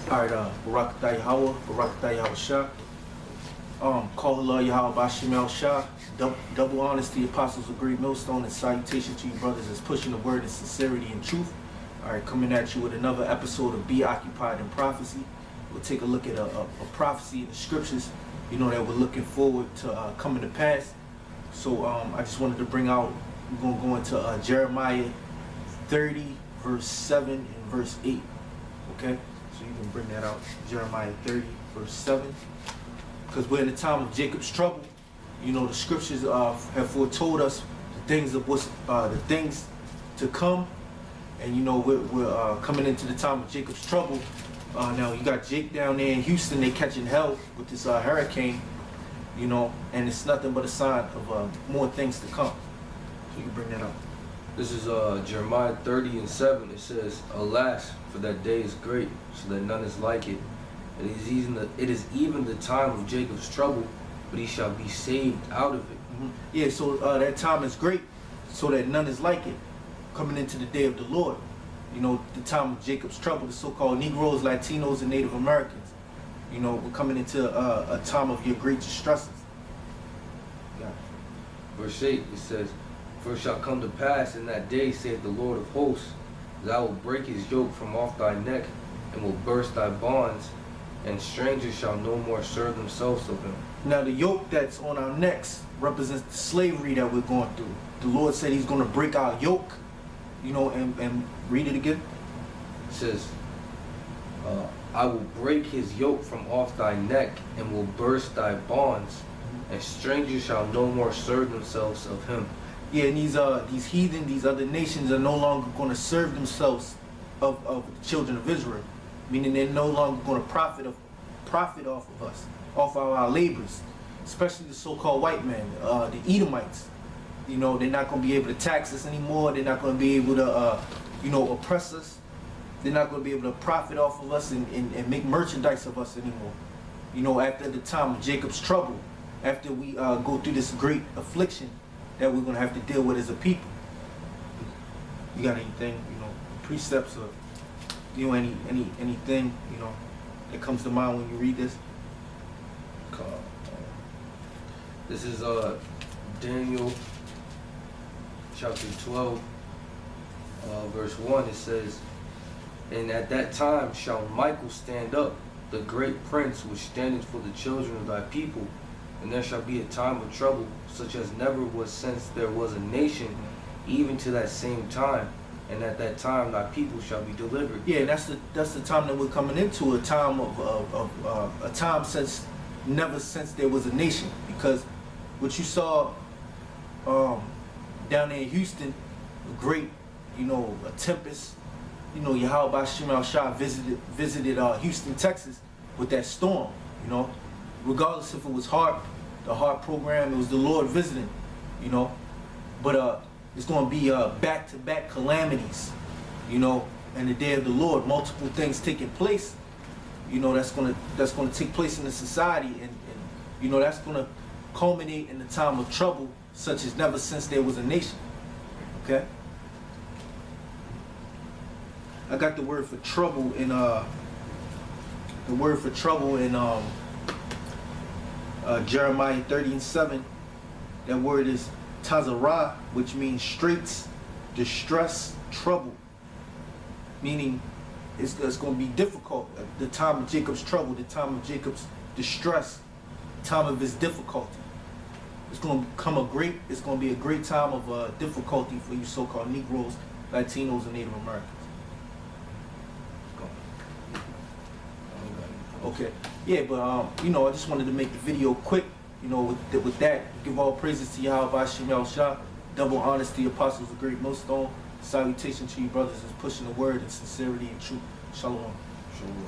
Alright, Barakatah Yahweh, Barakatah Yahweh Shah. Call Allah Yahweh Bashim El Shah. Double honors to the apostles of Great Millstone, and salutation to you brothers that's pushing the word in sincerity and truth. Alright, coming at you with another episode of Be Occupied in Prophecy. We'll take a look at a prophecy in the scriptures, you know, that we're looking forward to coming to pass. So I just wanted to bring out, we're going to go into Jeremiah 30, verse 7 and verse 8. Okay? So you can bring that out, Jeremiah 30, verse 7. Because we're in the time of Jacob's trouble. You know, the scriptures have foretold us the things of the things to come. And you know, we're coming into the time of Jacob's trouble. Now you got Jake down there in Houston, they catching hell with this hurricane, you know, and it's nothing but a sign of more things to come. So you can bring that up. This is Jeremiah 30 and 7. It says, "Alas, for that day is great, so that none is like it. It is even the time of Jacob's trouble, but he shall be saved out of it." Yeah, so that time is great, so that none is like it. Coming into the day of the Lord, you know, the time of Jacob's trouble, the so-called Negroes, Latinos, and Native Americans. You know, we're coming into a time of your great distresses. Yeah. Verse 8, it says, "For it shall come to pass in that day, saith the Lord of hosts, that I will break his yoke from off thy neck, and will burst thy bonds, and strangers shall no more serve themselves of him." Now the yoke that's on our necks represents the slavery that we're going through. The Lord said he's going to break our yoke, you know, and read it again. It says, "I will break his yoke from off thy neck, and will burst thy bonds, and strangers shall no more serve themselves of him." Yeah, and these heathen, these other nations are no longer going to serve themselves of the children of Israel, meaning they're no longer going to profit off of us, off of our labors, especially the so-called white man, the Edomites. You know, they're not going to be able to tax us anymore. They're not going to be able to, you know, oppress us. They're not going to be able to profit off of us and make merchandise of us anymore. You know, after the time of Jacob's trouble, after we go through this great affliction that we're going to have to deal with as a people. You got anything, you know, precepts or, you know, anything, you know, that comes to mind when you read this? This is Daniel chapter 12, verse 1. It says, "And at that time shall Michael stand up, the great prince which standeth for the children of thy people, and there shall be a time of trouble, such as never was since there was a nation, even to that same time. And at that time thy people shall be delivered." Yeah, that's the time that we're coming into, a time of a time never since there was a nation. Because what you saw down there in Houston, a great, you know, a tempest. You know, Yahweh Bashim El Shah visited Houston, Texas with that storm. You know, regardless if it was the HARP program, it was the Lord visiting. You know, but it's going to be back-to-back calamities. You know, and the day of the Lord, multiple things taking place. You know, that's going to take place in the society, and you know, that's going to culminate in the time of trouble, such as never since there was a nation. Okay. I got the word for trouble in Jeremiah 30 and 7. That word is tazarah, which means straits, distress, trouble. Meaning it's going to be difficult. The time of Jacob's trouble, the time of Jacob's distress, the time of his difficulty. It's going to be a great time of difficulty for you so-called Negroes, Latinos, and Native Americans. Okay, yeah, but you know, I just wanted to make the video quick. You know, with that, give all praises to Yahweh Bashim El Shah, double honors to the apostles of Great Millstone, salutation to you brothers that's pushing the word in sincerity and truth. Shalom. Shalom.